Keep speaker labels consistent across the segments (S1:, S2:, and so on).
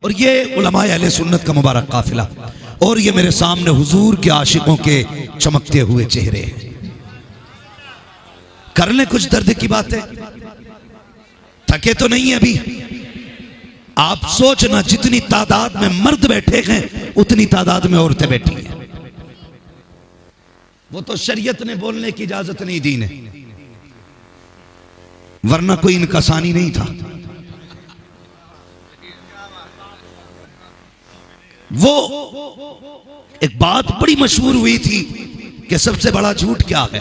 S1: और ये उलमाए अहले सुन्नत का मुबारक काफिला और ये मेरे सामने हुजूर के आशिकों के चमकते हुए चेहरे हैं। कर लें कुछ दर्द की बातें, थके तो नहीं है अभी। आप सोचना जितनी तादाद में मर्द बैठे हैं उतनी तादाद में औरतें बैठी हैं। वो तो शरीयत ने बोलने की इजाजत नहीं दी ने, वरना कोई इनकसानी नहीं था। वो एक बात बड़ी मशहूर हुई थी कि सबसे बड़ा झूठ क्या है,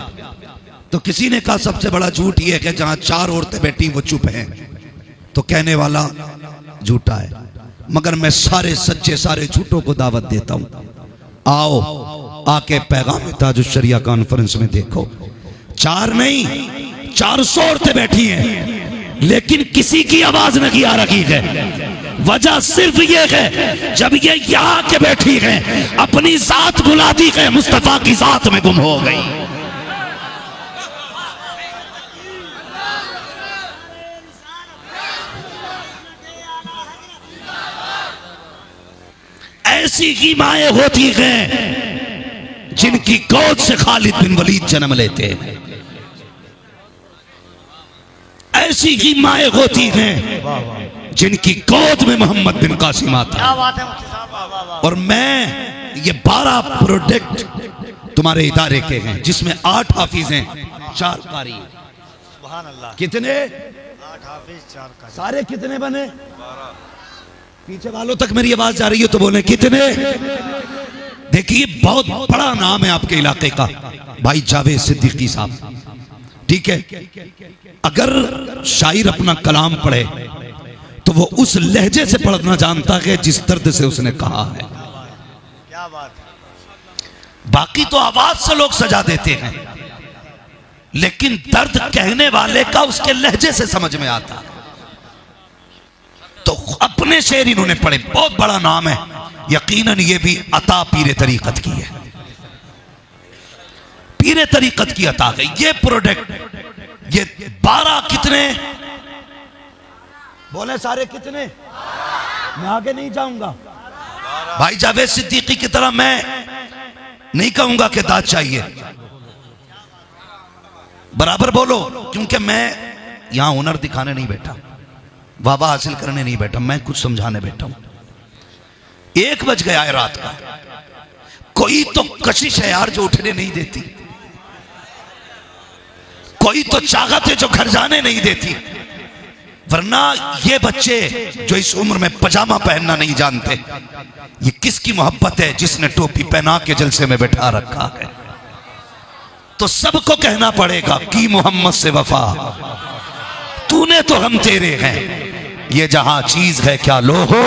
S1: तो किसी ने कहा सबसे बड़ा झूठ यह है कि जहां चार औरतें बैठी वो चुप हैं, तो कहने वाला झूठा है। मगर मैं सारे सच्चे सारे झूठों को दावत देता हूं, आओ आके पैगाम ताजुश शरिया कॉन्फ्रेंस में देखो। चार नहीं 400 औरतें बैठी हैं, लेकिन किसी की आवाज नहीं आ रही है। वजह सिर्फ ये है, जब ये यहाँ के बैठी है अपनी जात भुला दी है, मुस्तफा की जात में गुम हो गई। ऐसी ही माएं होती हैं जिनकी गोद से खालिद बिन वलीद जन्म लेते हैं, ऐसी ही माएं होती हैं जिनकी गोद में मोहम्मद बिन कासिम आता है। और मैं ये 12 प्रोडक्ट तुम्हारे इदारे के हैं, जिसमें 8 हाफिज हैं, 4 कारी। कितने? 8 हाफिज 4 कारी। सारे कितने बने? 12। पीछे वालों तक मेरी आवाज जा रही हो तो बोले कितने? देखिए बहुत बड़ा नाम है आपके इलाके का, भाई जावेद सिद्दीकी साहब, ठीक है। अगर शायर अपना कलाम पढ़े तो वो उस लहजे से पढ़ना जानता है जिस दर्द से उसने कहा है। क्या बात है। बाकी तो आवाज से लोग सजा देते हैं, लेकिन दर्द कहने वाले का उसके लहजे से समझ में आता। तो अपने शेर इन्होंने पढ़े, बहुत बड़ा नाम है। यकीनन ये भी अता पीरे तरीकत की है, पीरे तरीकत की अता है ये प्रोडक्ट। ये 12 कितने बोले? सारे कितने? मैं आगे नहीं जाऊंगा भाई, जावेद सिद्दीकी की तरह मैं नहीं कहूंगा कि दाद चाहिए, बराबर बोलो, क्योंकि मैं यहां हुनर दिखाने नहीं बैठा, वाह हासिल करने नहीं बैठा, मैं कुछ समझाने बैठा हूं। 1 बज गया है रात का, कोई तो कशिश है यार जो उठने नहीं देती, कोई तो चाहत है जो घर जाने नहीं देती। वरना ये बच्चे जो इस उम्र में पजामा पहनना नहीं जानते, ये किसकी मोहब्बत है जिसने टोपी पहना के जलसे में बैठा रखा है। तो सबको कहना पड़ेगा कि मोहम्मद से वफा, तूने तो हम तेरे हैं, ये जहां चीज है क्या लो हो,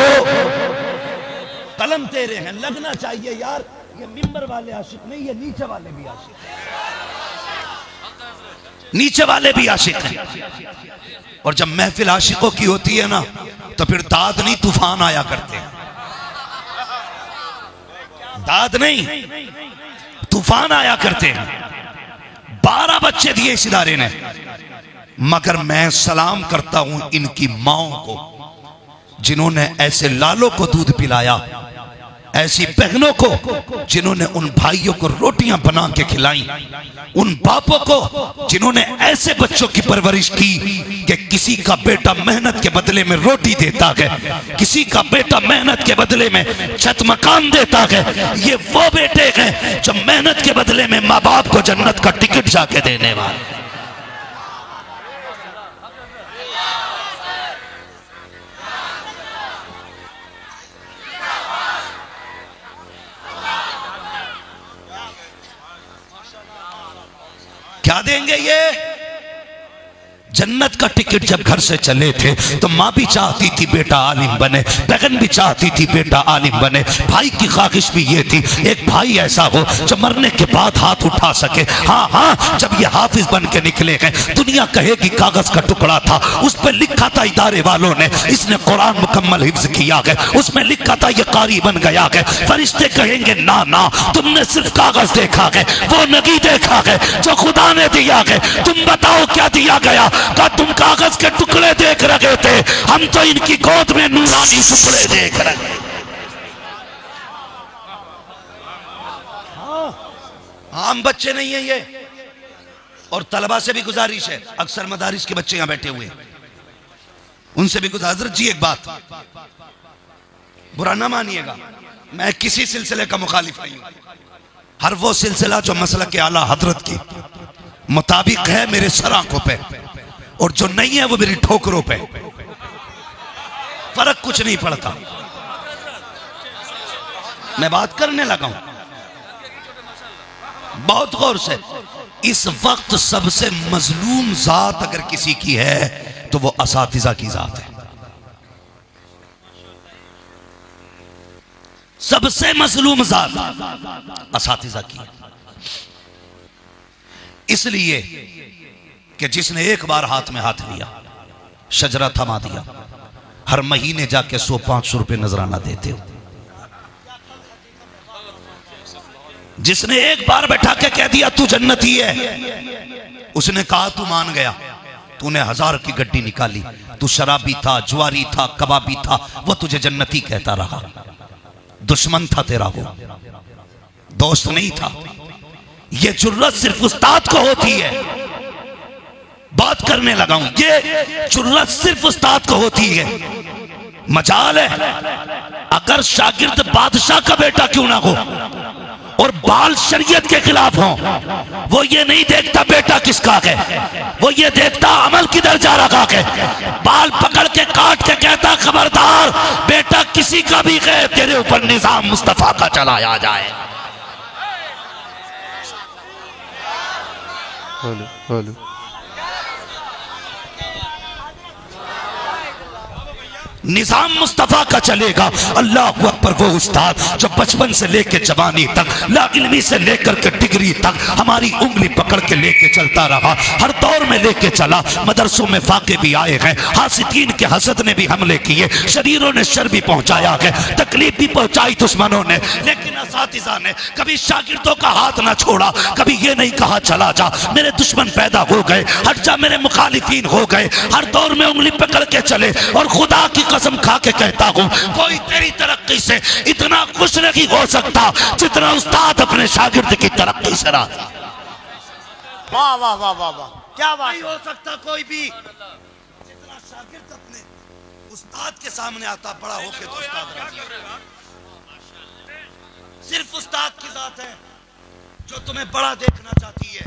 S1: कलम तेरे हैं। लगना चाहिए यार, ये मिंबर वाले आशिक नहीं, ये नीचे वाले भी आशिक हैं, नीचे वाले भी आशिक हैं। और जब महफिल आशिकों की होती है ना, तो फिर दाद नहीं तूफान आया करते हैं, दाद नहीं तूफान आया करते हैं। 12 बच्चे दिए इस इदारे ने, मगर मैं सलाम करता हूं इनकी माओं को जिन्होंने ऐसे लालों को दूध पिलाया, ऐसी बहनों को जिन्होंने उन भाइयों को रोटियां बना के खिलाई, उन बापों को जिन्होंने ऐसे बच्चों की परवरिश की कि किसी का बेटा मेहनत के बदले में रोटी देता है, किसी का बेटा मेहनत के बदले में छत मकान देता है। ये वो बेटे हैं जो मेहनत के बदले में माँ बाप को जन्नत का टिकट जाके देने वाले। क्या देंगे ये? जन्नत का टिकट। जब घर से चले थे तो माँ भी चाहती थी बेटा आलिम बने, बहन भी चाहती थी बेटा आलिम बने, भाई की ख्वाहिश भी ये थी एक भाई ऐसा हो जो मरने के बाद हाथ उठा सके। हाँ हाँ, जब ये हाफिज बन के निकले हैं, दुनिया कहेगी कागज का टुकड़ा था, उस पर लिखा था इदारे वालों ने इसने कुरान मुकम्मल हिफ्ज किया है, उसमें लिखा था ये कारी बन गया है। फरिश्ते कहेंगे ना ना, तुमने सिर्फ कागज देखा है, वो नहीं देखा है जो खुदा ने दिया है। तुम बताओ क्या दिया गया? कहा तुम कागज के टुकड़े देख रहे थे, हम तो इनकी गोद में नूरानी टुकड़े देख रहे। आम बच्चे नहीं है ये। और तलबा से भी गुजारिश है, अक्सर मदारिस के बच्चे यहां बैठे हुए हैं, उनसे भी गुजारिश। हजरत जी एक बात बुरा ना मानिएगा, मैं किसी सिलसिले का मुखालिफ नहीं हूं। हर वो सिलसिला जो मसलक के आला हजरत के मुताबिक है मेरे सर आंखों पे, और जो नहीं है वो मेरी ठोकरों पे, फर्क कुछ नहीं पड़ता। मैं बात करने लगा हूं बहुत गौर से। इस वक्त सबसे मजलूम जात अगर किसी की है तो वो असातिज़ा की जात है। सबसे मजलूम जात असातिज़ा की, इसलिए कि जिसने एक बार हाथ में हाथ लिया, शजरा थमा दिया, हर महीने जाके 100-500 रुपए नजराना देते हो। जिसने एक बार बैठा के कह दिया तू जन्नती है, उसने कहा तू मान गया, तूने 1000 की गड्डी निकाली, तू शराबी था, जुआरी था, कबाबी था, वो तुझे जन्नती कहता रहा। दुश्मन था तेरा वो, दोस्त नहीं था। ये जुर्रत सिर्फ उस्ताद को होती है। बात करने लगा हूं, ये जुर्रत सिर्फ उस्ताद को होती है। मजाल है अगर शागिर्द बादशाह का बेटा क्यों ना हो और बाल शरीयत के खिलाफ हो, वो ये नहीं देखता बेटा किसका है, वो ये देखता अमल किधर जा रहा है। बाल पकड़ के काट के कहता खबरदार बेटा किसी का भी है, तेरे ऊपर निजाम मुस्तफा का चलाया जाए। हेलो निजाम मुस्तफा का चलेगा। अल्लाह अकबर। वो उस्ताद जो बचपन से लेकर जवानी तक, ला इल्मी से लेकर के डिग्री तक हमारी उंगली पकड़ के लेके चलता रहा, हर दौर में लेके चला। मदरसों में फाके भी आए हैं, हासिदीन के हसद ने भी हमले किए, शरीरों ने शर भी पहुंचाया है, तकलीफ भी पहुंचाई दुश्मनों ने, लेकिन असातिज़ा ने कभी शागिर्दों का हाथ ना छोड़ा। कभी ये नहीं कहा चला जा, मेरे दुश्मन पैदा हो गए, हट जा, मेरे मुखालिफीन हो गए। हर दौर में उंगली पकड़ के चले। और खुदा की कसम खा के कहता हूं कोई तेरी तरक्की से इतना खुश नहीं हो सकता जितना उस्ताद अपने शागिर्द की तरक्की से राजी।
S2: वाह वाह वाह वाह वाह, क्या बात।
S1: नहीं हो सकता कोई भी जितना शागिर्द अपने उस्ताद के सामने आता बड़ा होके तो उस्ताद राजी। सिर्फ उस्ताद की जात है जो तुम्हें बड़ा देखना चाहती है,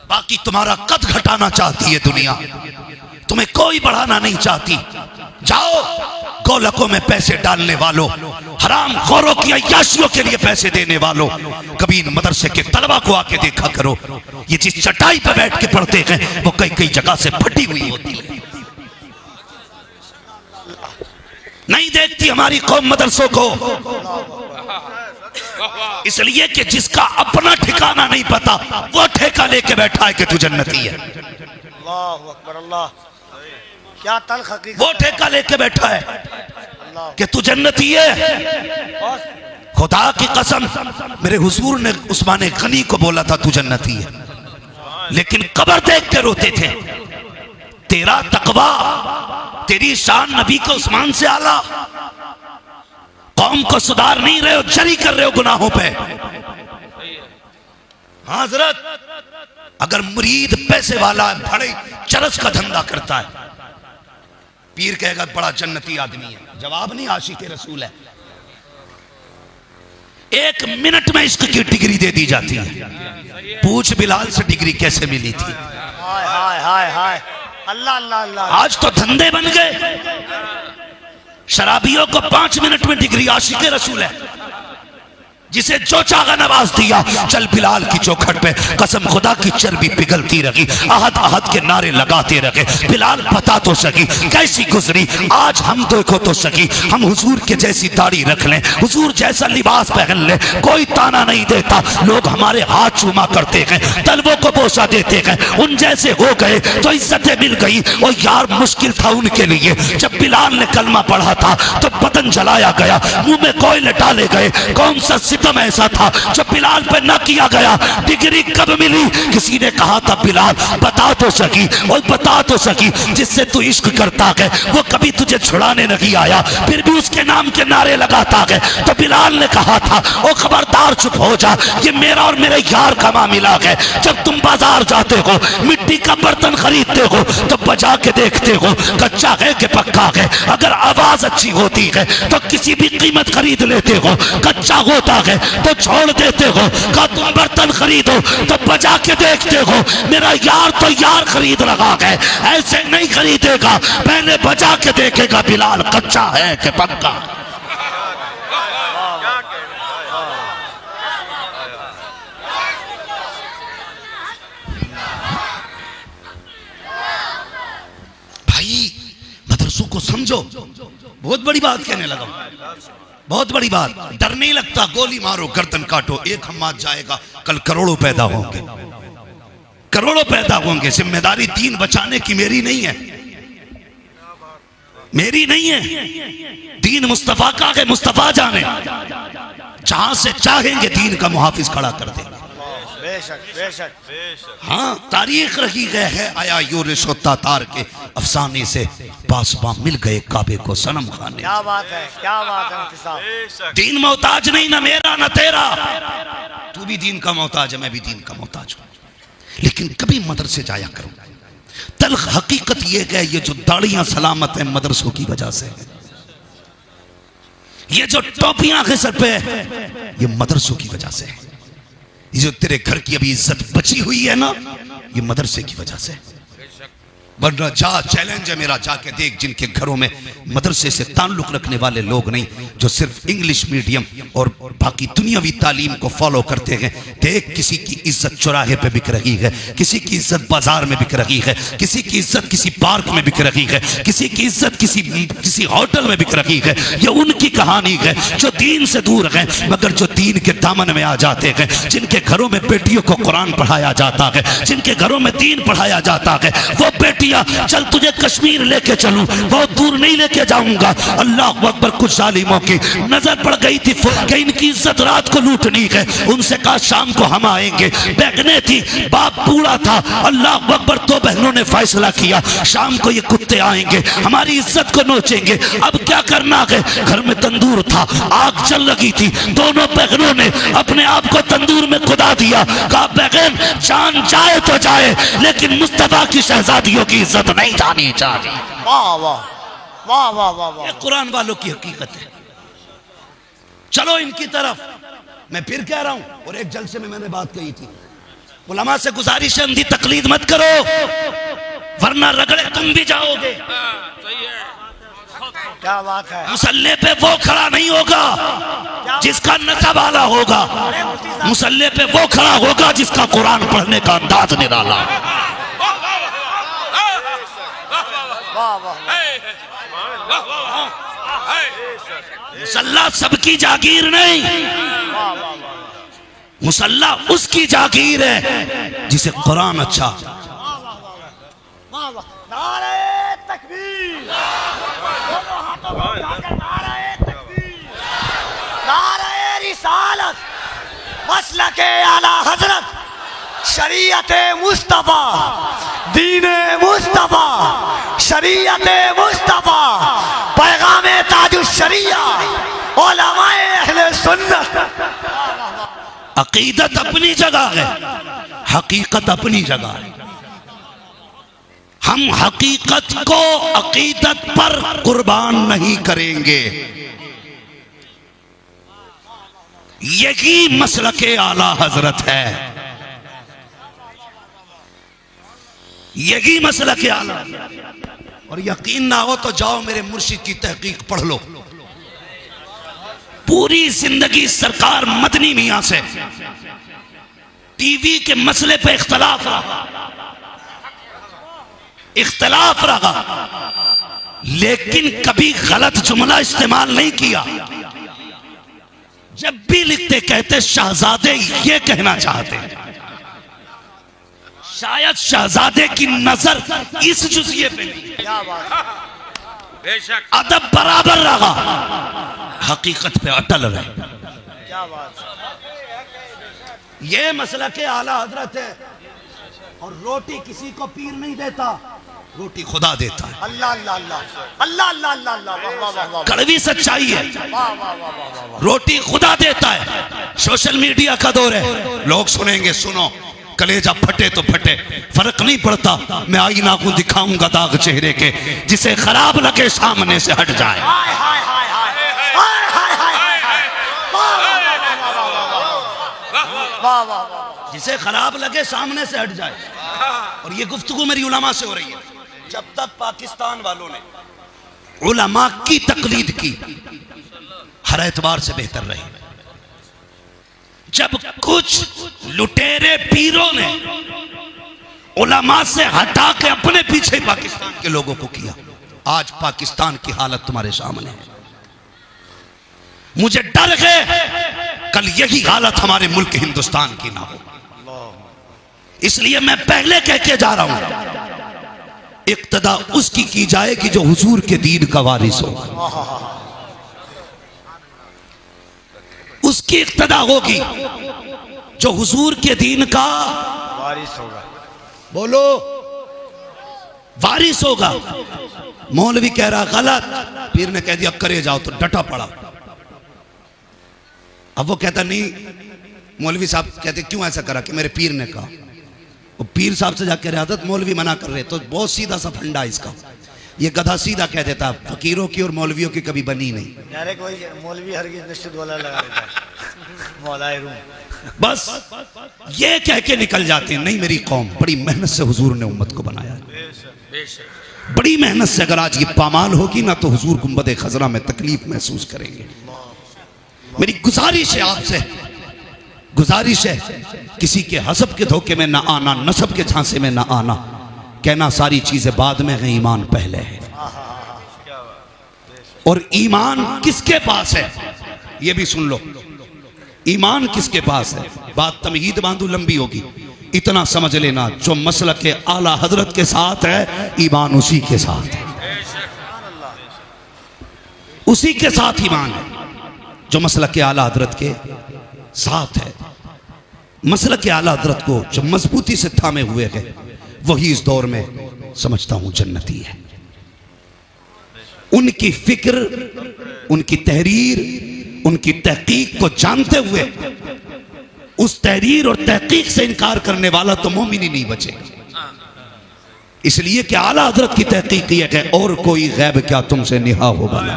S1: बाकी तुम्हारा कद घटाना चाहती है दुनिया, तुम्हें कोई बढ़ाना नहीं चाहती। जाओ गोलकों में पैसे डालने वालों, हराम खोरों की अय्याशियों के लिए पैसे देने वालों, कभी इन मदरसे के तलबा को आके देखा करो। ये जिस चटाई पर बैठ के पढ़ते हैं वो कई कई जगह से फटी हुई होती है। नहीं देखती हमारी कौम मदरसों को, इसलिए कि जिसका अपना ठिकाना नहीं पता वो ठेका लेके बैठा है कि तू जन्नती है।
S2: अल्लाह अकबर, अल्लाह क्या तल्ख हकीकत।
S1: वो ठेका लेके बैठा है कि तू जन्नती है। खुदा की कसम मेरे हुजूर ने उस्मान गनी को बोला था तू जन्नती है, लेकिन कब्र देख के रोते थे। तेरा तकवा, तेरी शान नबी को उस्मान से आला। कौम को सुधार नहीं रहे हो, जरी कर रहे हो गुनाहों पे। हाँ हजरत, अगर मुरीद पैसे वाला है, बड़े चरस का धंधा करता है, पीर कहेगा बड़ा जन्नती आदमी है। जवाब नहीं, आशिक रसूल है। 1 मिनट में इश्क की डिग्री दे दी जाती है। पूछ बिलाल से डिग्री कैसे मिली थी।
S2: हाय हाय हाय हाय, अल्लाह अल्लाह अल्लाह।
S1: आज तो धंधे बन गए। शराबियों को 5 मिनट में डिग्री, आशिक रसूल है। जिसे जो चाहा नवाज दिया, चल बिलाल की चौखट पे कसम खुदा की चर्बी पिघलती रही, अहद अहद के नारे लगाते रहे। बिलाल बता तो सकी कैसी गुजरी, आज हम देखो तो सकी। हम हुजूर के जैसी दाढ़ी रख लें, हुजूर जैसा लिबास पहन ले, कोई ताना नहीं देता। लोग हमारे हाथ चूमा करते हैं, तलवों को बोसा देते हैं। उन जैसे हो गए तो इज्जतें मिल गई। और यार मुश्किल था उनके लिए। जब बिलाल ने कलमा पढ़ा था तो बदन जलाया गया, मुंह में कोयले डाले गए। कौन सा सितम ऐसा था जो बिलाल पे न किया गया। डिग्री कब मिली? किसी ने कहा था बिलाल बता तो सकी, और बता तो सकी जिससे तू इश्क करता है वो कभी तुझे छुड़ाने नहीं आया, फिर भी उसके नाम के नारे लगाता है। तो बिलाल ने कहा था ओ खबरदार चुप हो जा, ये मेरा और मेरे यार का मामला है। जब तुम बाजार जाते हो मिट्टी का बर्तन खरीदते हो तो बजा के देखते हो कच्चा है कि पक्का है। अगर आवाज अच्छी होती है तो किसी भी कीमत खरीद लेते हो, कच्चा होता है तो छोड़ देते हो। का तुम बर्तन खरीदो तो बजा के देखते हो, मेरा यार तो यार खरीद रहा है, ऐसे नहीं खरीदेगा, पहले बजा के देखेगा बिलाल कच्चा है कि पक्का। भाई मदरसों को समझो, बहुत बड़ी बात कहने लगा, बहुत बड़ी बात। डर नहीं लगता, गोली मारो गर्दन काटो, एक हम्माद जाएगा, कल करोड़ों पैदा होंगे, करोड़ों पैदा होंगे। जिम्मेदारी दीन बचाने की मेरी नहीं है, मेरी नहीं है, दीन मुस्तफा का है, मुस्तफा जाने। जहां से चाहेंगे दीन का मुहाफिज खड़ा कर देंगे।
S2: बेशक बेशक बेशक।
S1: हाँ, तारीख रखी गए है आया यूरिशो तातार के अफसाने से पासबा मिल गए काबे को सनम खाने।
S2: क्या बात है, क्या बात है मुफ्ती साहब।
S1: दीन मोहताज नहीं, ना मेरा ना तेरा। तू भी दीन का मोहताज है, मैं भी दीन का मोहताज हूं, लेकिन कभी मदरसे जाया करो। तल्ख हकीकत यह है ये जो दाढ़ियां सलामत है मदरसों की वजह से, ये जो टोपियां है सर पे ये मदरसों की वजह से, ये जो तेरे घर की अभी इज्जत बची हुई है ना ये मदरसे की वजह से। वरना जा, चैलेंज है मेरा, जाके देख जिनके घरों में मदरसे से ताल्लुक रखने वाले लोग नहीं, जो सिर्फ इंग्लिश मीडियम और बाकी दुनियावी तालीम को फॉलो करते हैं, देख किसी की इज्जत चौराहे पे बिक रही है, किसी की इज्जत बाजार में बिक रही है, किसी की इज्जत किसी पार्क में बिक रही है, किसी की इज्जत किसी होटल में बिक रही है। ये उनकी कहानी है जो दीन से दूर है, मगर जो दीन के दामन में आ जाते हैं, जिनके घरों में बेटियों को कुरान पढ़ाया जाता है, जिनके घरों में दीन पढ़ाया जाता है, वो बेटी चल तुझे कश्मीर लेके चलूं, बहुत दूर नहीं लेके जाऊंगा। अल्लाह अकबर, कुछ जालिमों की नजर पड़ गई थी कि इनकी इज्जत रात को लूटनी है, उनसे कहा शाम को हम आएंगे। बहनें थी, बाप बूढ़ा था, अल्लाह अकबर, दो बहनों ने फैसला किया शाम को ये कुत्ते आएंगे, हमारी इज्जत को नोचेंगे। अब क्या करना है, घर में तंदूर था, आग चल लगी थी, दोनों बहनों ने अपने आप को तंदूर में खुदा दिया, कहा बहन जान जाए तो जाए लेकिन मुस्तफा की शहजादियों की इज्जत नहीं जानी चाहिए।
S2: वाह वाह वाह वाह वाह वाह।
S1: ये कुरान वालों की हकीकत है। चलो इनकी तरफ। मैं फिर कह रहा हूं, और एक जलसे में मैंने बात कही थी, उलमा से गुजारिश है अंधी तकलीद मत करो, वरना रगड़े तुम भी जाओगे।
S2: क्या बात है।
S1: मुसल्ले पे वो खड़ा नहीं होगा जिसका नसब आला होगा, मुसल्ले पे वो खड़ा होगा जिसका कुरान पढ़ने का अंदाज निराला। मुसल्ला सबकी जागीर नहीं, मुसल्ला उसकी जागीर है जिसे कुरान अच्छा।
S2: नारे तकबीर, दोनों हाथों को उठाकर नारे तकबीर, नारे रिसालत, मसलके आला हजरत, शरीयत मुस्तफा, दीने मुस्तफा, शरीयत मुस्तफा, पैगामे ताजुश शरिया, उलमाए अहले सुन्नत।
S1: अकीदत अपनी जगह है, हकीकत अपनी जगह है। हम हकीकत को अकीदत पर कुर्बान नहीं करेंगे। यही मसलके आला हजरत है, यही मसलके आला। और यकीन ना हो तो जाओ मेरे मुर्शिद की तहकीक पढ़ लो। पूरी जिंदगी सरकार मदनी मियां से टीवी के मसले पे इख्तलाफ रहा, लेकिन कभी गलत जुमला इस्तेमाल नहीं किया। जब भी लिखते कहते शहजादे ये कहना चाहते, शायद शहजादे की नजर इस जुज़िये पे नहीं, अदब बराबर रहा, हकीकत पे अटल रहे।
S2: क्या बात है।
S1: ये मसला के आला हजरत है। और रोटी किसी को पीर नहीं देता, रोटी खुदा देता है।
S2: अल्लाह अल्लाह अल्लाह अल्लाह अल्लाह अल्लाह अल्लाह वाह वाह वाह वाह
S1: कड़वी सच्चाई है।
S2: वाह वाह वाह वाह वाह।
S1: रोटी खुदा देता है। सोशल मीडिया का दौर है, लोग सुनेंगे, सुनो, कलेजा फटे तो फटे, फर्क नहीं पड़ता। मैं आईना को दिखाऊंगा दाग चेहरे के, जिसे खराब लगे सामने से हट जाए।
S2: हाय हाय हाय हाय हाय हाय हाय हाय वाह वाह वाह वाह।
S1: जिसे खराब लगे सामने से हट जाए। और ये गुफ्तगू मेरी उलमा से हो रही है। जब तक पाकिस्तान वालों ने उलमा की तकलीद की, हर एतबार से बेहतर रही। जब कुछ लुटेरे पीरों ने उलमा से हटा के अपने पीछे पाकिस्तान के लोगों को किया, आज पाकिस्तान की हालत तुम्हारे सामने है। मुझे डर है कल यही हालत हमारे मुल्क हिंदुस्तान की ना हो। इसलिए मैं पहले कह के जा रहा हूं, इक्तदा उसकी की जाए कि जो हुजूर के दीन का वारिस हो। उसकी इक्तदा होगी जो हुजूर के दीन का
S2: वारिस होगा।
S1: बोलो, वारिस होगा। मौलवी कह रहा गलत, पीर ने कह दिया करे जाओ, तो डटा पड़ा। अब वो कहता नहीं, मौलवी साहब कहते क्यों ऐसा करा, कि मेरे पीर ने कहा। वो पीर साहब से जाकर आदत मौलवी मना कर रहे, तो बहुत सीधा सा फंडा इसका। ये गधा सीधा कह देता, फकीरों की और मौलवियों की कभी बनी नहीं।
S2: यार कोई मौलवी हरगिज़ निश्चित वाला लगा देता है, मौलाए रूम।
S1: बस ये कह के निकल जाते हैं। नहीं, मेरी कौम बड़ी मेहनत से हुजूर ने उम्मत को बनाया, बड़ी मेहनत से। अगर आज ये पामाल होगी ना, तो हुजूर गुंबद खजरा में तकलीफ महसूस करेंगे। मेरी गुजारिश है आपसे, गुजारिश है, किसी के हसब के धोखे में ना आना, नसब के झांसे में ना आना। कहना सारी चीजें बाद में है, ईमान पहले है। और ईमान किसके पास है ये भी सुन लो। ईमान किसके पास है, बात तमहीद बांधू लंबी होगी। इतना समझ लेना, जो मसलक के आला हजरत के साथ है, ईमान उसी के साथ है, उसी के साथ ईमान है जो मसलक के आला हजरत के साथ है। मसलक के आला हजरत को जो मजबूती से थामे हुए है, वही इस दौर में समझता हूं जन्नती है। उनकी फिक्र, उनकी तहरीर, उनकी तहकीक को जानते हुए उस तहरीर और तहकीक से इनकार करने वाला तो मोमिन ही नहीं बचेगा। इसलिए कि आला हजरत की तहकीक यह है, और कोई गैब क्या तुमसे निहा होगा ना।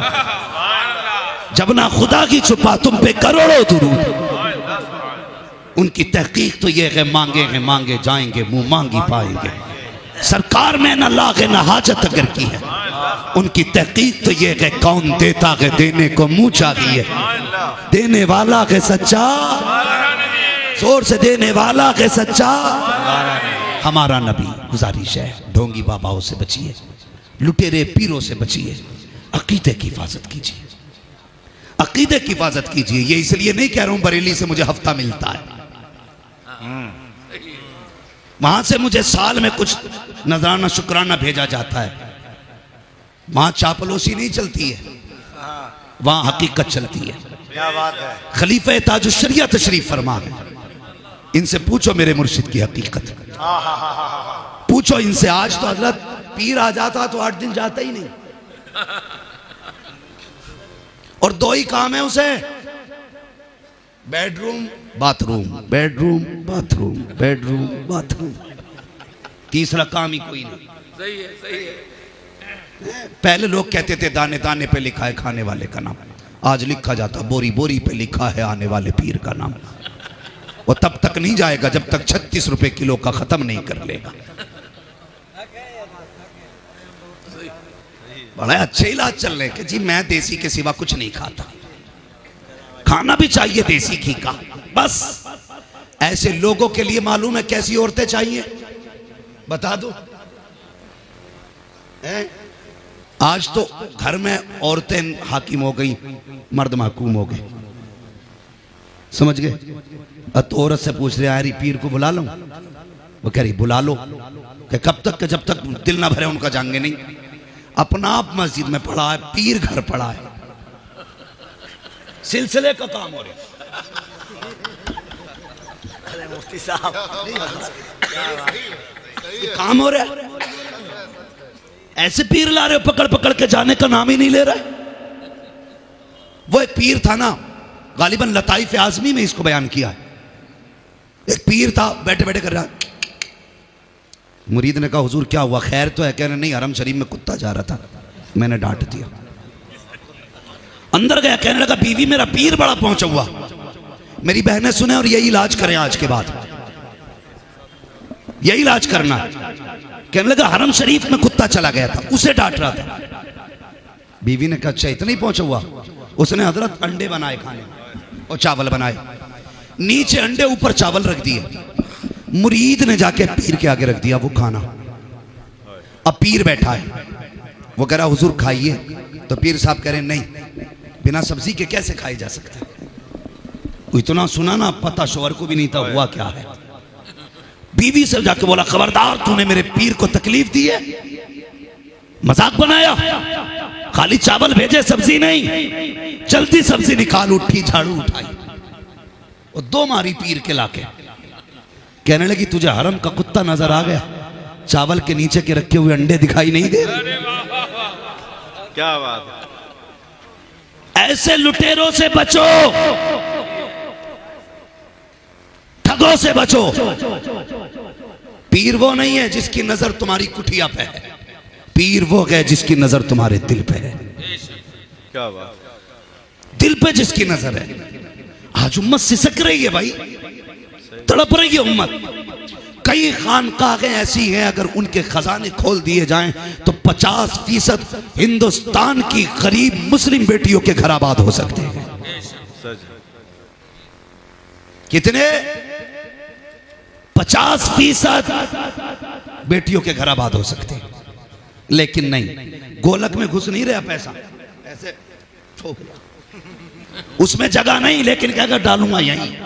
S1: जब ना खुदा की छुपा तुम पे करोड़ों दुरूद। उनकी तहकीक तो यह है, मांगे हैं मांगे जाएंगे, मुंह मांगी पाएंगे। सरकार में न लागे न हाजत अगर की है। उनकी तहकीक तो यह है, कौन देता है देने को मुंह चाहिए, देने वाला है सच्चा, जोर से देने वाला है सच्चा हमारा नबी। गुजारिश है, ढोंगी बाबाओं से बचिए, लुटेरे पीरों से बचिए, अकीदे की हिफाजत कीजिए, अकीदे की हिफाजत कीजिए। ये इसलिए नहीं कह रहा हूं बरेली से मुझे हफ्ता मिलता है, वहां से मुझे साल में कुछ नजराना शुक्राना भेजा जाता है। वहां चापलोसी नहीं चलती है, वहां हकीकत चलती है।
S2: क्या बात है।
S1: खलीफा ताजुश शरिया तशरीफ फरमा है, इनसे पूछो मेरे मुर्शिद की हकीकत, पूछो इनसे। आज तो हजरत पीर आ जाता तो 8 दिन जाता ही नहीं, और 2 ही काम है उसे, bedroom bathroom, bedroom bathroom, bedroom bathroom. तीसरा काम ही कोई नहीं।
S3: सही है, सही है।
S1: पहले लोग कहते थे दाने दाने पे लिखा है खाने वाले का नाम, आज लिखा जाता बोरी बोरी पे लिखा है आने वाले पीर का नाम। वो तब तक नहीं जाएगा जब तक 36 रुपए किलो का खत्म नहीं कर लेगा। बड़ा अच्छे इलाज चल रहे कि जी मैं देसी के सिवा कुछ नहीं खाता, खाना भी चाहिए देसी घी का। बस ऐसे लोगों के लिए मालूम है कैसी औरतें चाहिए, बता दो। आज तो घर में औरतें हाकिम हो गई, मर्द महकूम हो गए, समझ गए। अब तो औरत से पूछ रहे यारी पीर को बुला लो, वो कह रही बुला लो। कि कब तक कि जब तक दिल ना भरे उनका जाएंगे नहीं। अपना आप मस्जिद में पड़ा है, पीर घर पड़ा है, सिलसिले का काम हो रहा है।
S2: अरे मुफ्ती साहब
S1: ये काम हो रहा है। ऐसे पीर ला रहे हो पकड़ पकड़ के, जाने का नाम ही नहीं ले रहा। वो एक पीर था ना, गालिबन लताइफ आजमी में इसको बयान किया है। एक पीर था, बैठे बैठे कर रहा, मुरीद ने कहा हुजूर क्या हुआ, खैर तो है? कहने नहीं, हरम शरीफ में कुत्ता जा रहा था, मैंने डांट दिया। अंदर गया, कहने लगा बीवी मेरा पीर बड़ा पहुंचा हुआ, मेरी बहनें सुने और यही इलाज करें, आज के बाद यही इलाज करना। कहने लगा हरम शरीफ में कुत्ता चला गया था, उसे डांट रहा था। बीवी ने कहा अच्छा इतना ही पहुंचा हुआ? उसने हजरत अंडे बनाए खाने और चावल बनाए, नीचे अंडे ऊपर चावल रख दिए, मुरीद ने जाके पीर के आगे रख दिया वो खाना। अब पीर बैठा है, वो कह रहा हुजूर खाइए, तो पीर साहब कह रहे नहीं, बिना सब्जी के कैसे खाई जा सकता है? इतना सुना ना, पता शोहर को भी नहीं था हुआ क्या है। बीवी से जाके बोला खबरदार, तूने मेरे पीर को तकलीफ दी है, मजाक बनाया, खाली चावल भेजे सब्जी नहीं, जल्दी सब्जी निकाल। उठी, झाड़ू उठाई और दो मारी पीर के लाके। कहने लगी तुझे हरम का कुत्ता नजर आ गया, चावल के नीचे के रखे हुए अंडे दिखाई नहीं दे रहे?
S3: क्या बात है।
S1: ऐसे लुटेरों से बचो, ठगों से बचो। पीर वो नहीं है जिसकी नजर तुम्हारी कुटिया पे है, पीर वो है जिसकी नजर तुम्हारे दिल पे है।
S3: क्या बात,
S1: दिल पे जिसकी नजर है। आज उम्मत सिसक रही है भाई, तड़प रही है उम्मत। कई खानकाहें ऐसी हैं, अगर उनके खजाने खोल दिए जाएं तो 50% हिंदुस्तान की गरीब मुस्लिम बेटियों के घर आबाद हो सकते हैं। कितने? 50% बेटियों के घर आबाद हो सकते हैं। लेकिन नहीं, गोलक में घुस नहीं रहा पैसा, ऐसे ठोक, उसमें जगह नहीं, लेकिन क्या कर डालूंगा यहीं।